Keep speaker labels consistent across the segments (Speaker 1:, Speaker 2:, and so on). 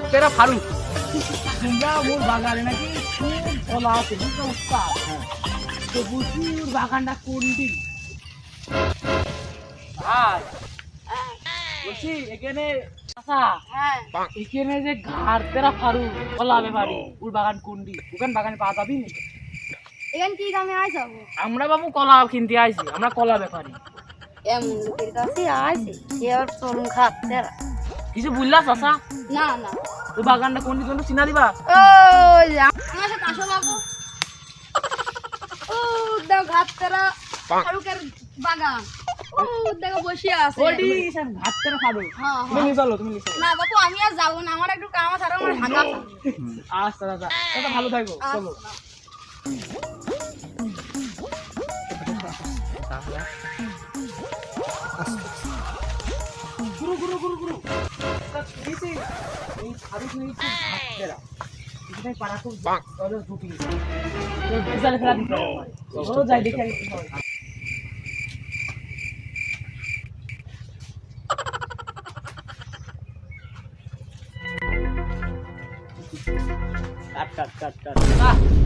Speaker 1: তেরা ফারুক তোমরা মোর বাগানে নাকি খুব কলা আছে বুঝতে উস্তাদ তো বুঝির বাগানটা কোনটি ভাই বলছি এখানে এখানে যে ঘাট তেরা ফারুক কলা ব্যাপারি ওর বাগান কোনটি ওখান বাগানে পাওয়া যাবি না
Speaker 2: এখানে কি কামে আইছ
Speaker 1: আমরা বাবু কলা কিনতে আইছি আমরা কলা ব্যাপারি
Speaker 2: এমন লোকের কাছে আইছে সে আর চলুন খাচ্ছে
Speaker 1: কিছু বুঝলা চাচা
Speaker 2: না না
Speaker 1: ওই বাগানটা কোনটি কোনটা চিনা দিবা
Speaker 2: ওই আমার সাথে আসো বাবু ও দাও ঘাটতেরা ফারুকের বাগান ও দেখো বসে আছে
Speaker 1: ওডি সব ঘাট তেরা ফারুক
Speaker 2: হ্যাঁ
Speaker 1: তুমি নিয়ে চলো তুমি নিয়ে চলো
Speaker 2: না বাবু আমি আর যাবো না আমার একটু কাম আছে আর আমার হাঁকা
Speaker 1: আচ্ছা দাদা দাদা ভালো থাকো চলো গুরু গুরু গুরু গুরু দিছি এই ফারুক নেই তো ঘাটতেরা এটাই পাড়া খুব তাহলে ঢুকি তো বিজালে ফেলা দিতে হবে চলো যাই দেখে আসি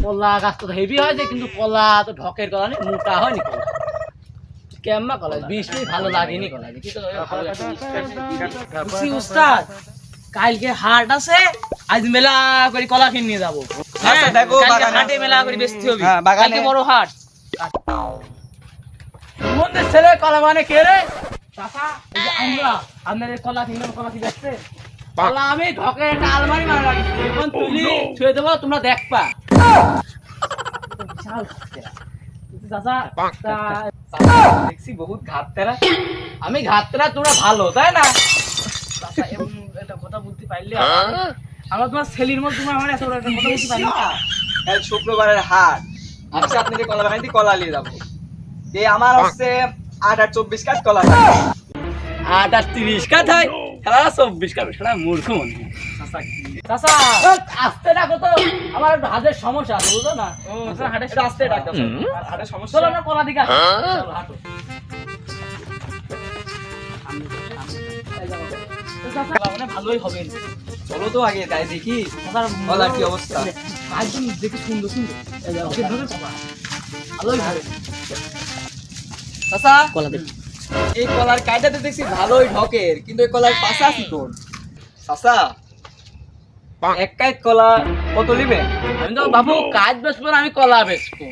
Speaker 1: কলা গাছ তো হেভি হয় যে কিন্তু কলা তো ঢকের কলা নেই মোটা হয়নি কলা কেমন কলা বৃষ্টি ভালো লাগেনি কলা কি তো উস্তাদ কালকে হাট আছে আজ মেলা করে কলা কিনে নিয়ে যাবো
Speaker 3: দেখো
Speaker 1: হাটে মেলা করে বেচতে হবে
Speaker 3: বাগানে
Speaker 1: কালকে বড় হাট মন্দির ছেলে কলা মানে কে রে চাচা এই যে আমরা আপনাদের কলা কিনলাম কলা কি বেচতে কলা আমি ঢকে একটা আলমারি মারা রাখছি এখন তুলি ছুঁয়ে দেবো তোমরা দেখবা দেখছি বহুত ঘাটতেরা আমি ঘাটতেরা তোমরা ভালো তাই না একটা কথা বলতে পারলে আমরা তোমার ছেলের মধ্যে তোমার আমার এত বড় একটা কথা বলতে পারি না
Speaker 3: কাল শুক্রবারের হাট আজকে আপনাদের কলা বাগান থেকে কলা নিয়ে যাবো এই আমার হচ্ছে 8 আর 24 কাঠ কলা
Speaker 1: 8 আর 30 কাঠ হয় খেলা 24 কাঠ সেটা মূর্খ মনে চাচা আস্তে ডাকো তো আমার একটু হাতের সমস্যা আছে বুঝো না হাটের আস্তে ডাকো
Speaker 3: হাটের সমস্যা
Speaker 1: চলো আমরা কলা দিকে আসি চলো হাঁটো ভালোই হবে
Speaker 3: চলো তো আগে তাই দেখি কলার কি অবস্থা
Speaker 1: একদম দেখে সুন্দর সুন্দর ভালোই ভালো
Speaker 3: চাচা
Speaker 1: কলা দেখি
Speaker 3: এই কলার কাইটাতে দেখছি ভালোই ঢকের কিন্তু এই কলার পাশা কি কোন চাচা এক কাইট কলা কত নিবে
Speaker 1: আমি তো বাবু কাজ বেচবো না আমি কলা বেচবো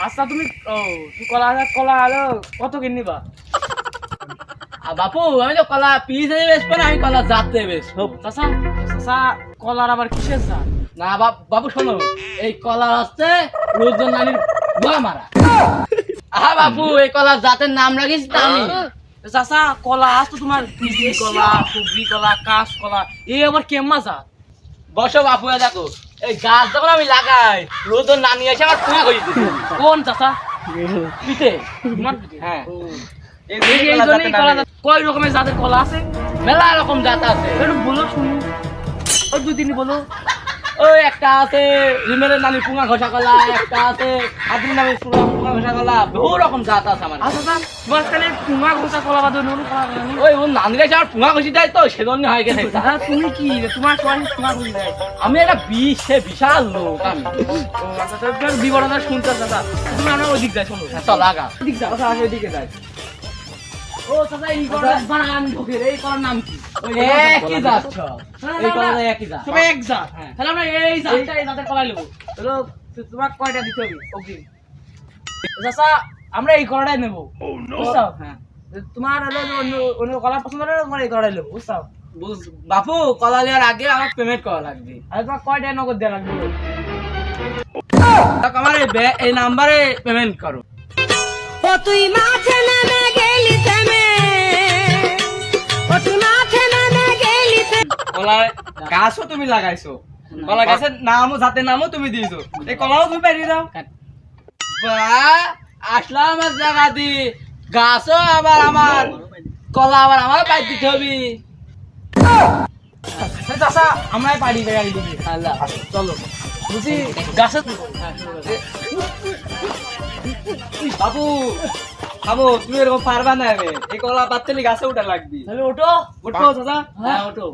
Speaker 1: আচ্ছা তুমি তুই কলা আলো কত কিনবা বাপু আমি তো কলা পিস বেচবো না আমি কলা জাতে বেচবো চাচা চাচা কলার আবার কিসের জাত না বাবু শোনো এই কলা হচ্ছে রোজন নানির গোয়া মারা বাপু এই কলার জাতের নাম রাখিস আমি চাচা কলা আজ তো তোমার পিজি কলা সুবরি কলা কাশ কলা এই আবার কেমন জাত বসো বাপু দেখো এই গাছ যখন আমি লাগাই রোজন নানি এসে আমার পুয়া করে দিতে কোন চাচা পিঠে তোমার পিঠে হ্যাঁ কয় রকমের জাতের কলা আছে মেলা রকম জাত আছে একটু বলো শুনি ওই দুই তিন বলো ওই একটা আছে রিমেলের নামে পুঙা ঘষা কলা একটা আছে আদির নামে পুঙা ঘষা কলা বহু রকম জাত আছে আমার তোমার খালি পুঙা ঘষা কলা বাদ ওই ওর নানিরা আমার পুঙা ঘষি দেয় তো সেজন্য হয় গেছে তুমি কি তোমার সবাই পুঙা ঘষি দেয় আমি একটা বিশাল লোক আমি বিবরণটা শুনতে দাদা তুমি আমরা ওই দিক যাই শোনো চল আগা দিক যাও ওই দিকে যাই ও চাচা এই কলার বানান ঢোকে এই কলার নাম কি ওই একই জাত এই কলার একই জাত সব এক জাত তাহলে আমরা এই জাতটা এই জাতের কলা নেব হলো তোমার কয়টা দিতে হবে অগ্রিম চাচা আমরা এই কলাটাই নেব বুঝছো হ্যাঁ তোমার হলো অন্য কলার পছন্দ হলে তোমার এই কলাটাই নেব বুঝছো বাপু কলা নেওয়ার আগে আমার পেমেন্ট করা লাগবে আর তোমার কয়টা নগদ দেওয়া লাগবে আমার এই নাম্বারে পেমেন্ট করো
Speaker 2: ও তুই মাঠে নামে গেলি থেমে ও তুই মাঠে নামে গেলি
Speaker 3: কলার গাছও তুমি লাগাইছো কলা গাছের নামও জাতের নামও তুমি দিয়েছো এই কলাও তুমি পাইয়ে দাও
Speaker 1: আসলাম আমার জায়গা দি গাছও আবার আমার কলা আবার আমার পাই দিতে হবে চাচা আমরাই পারি বেড়াই দিবি চলো বুঝি গাছের
Speaker 3: বাবু থামো, তুমি এরকম পারবা না। আমি এই কলা পাততে গাছে উঠা লাগবি।
Speaker 1: তাহলে ওটো
Speaker 3: উঠবো চাচা?
Speaker 1: হ্যাঁ ওটো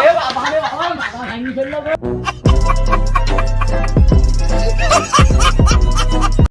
Speaker 1: এ বাবা রে বাবা, মাথা ভাঙি ফেললো গো।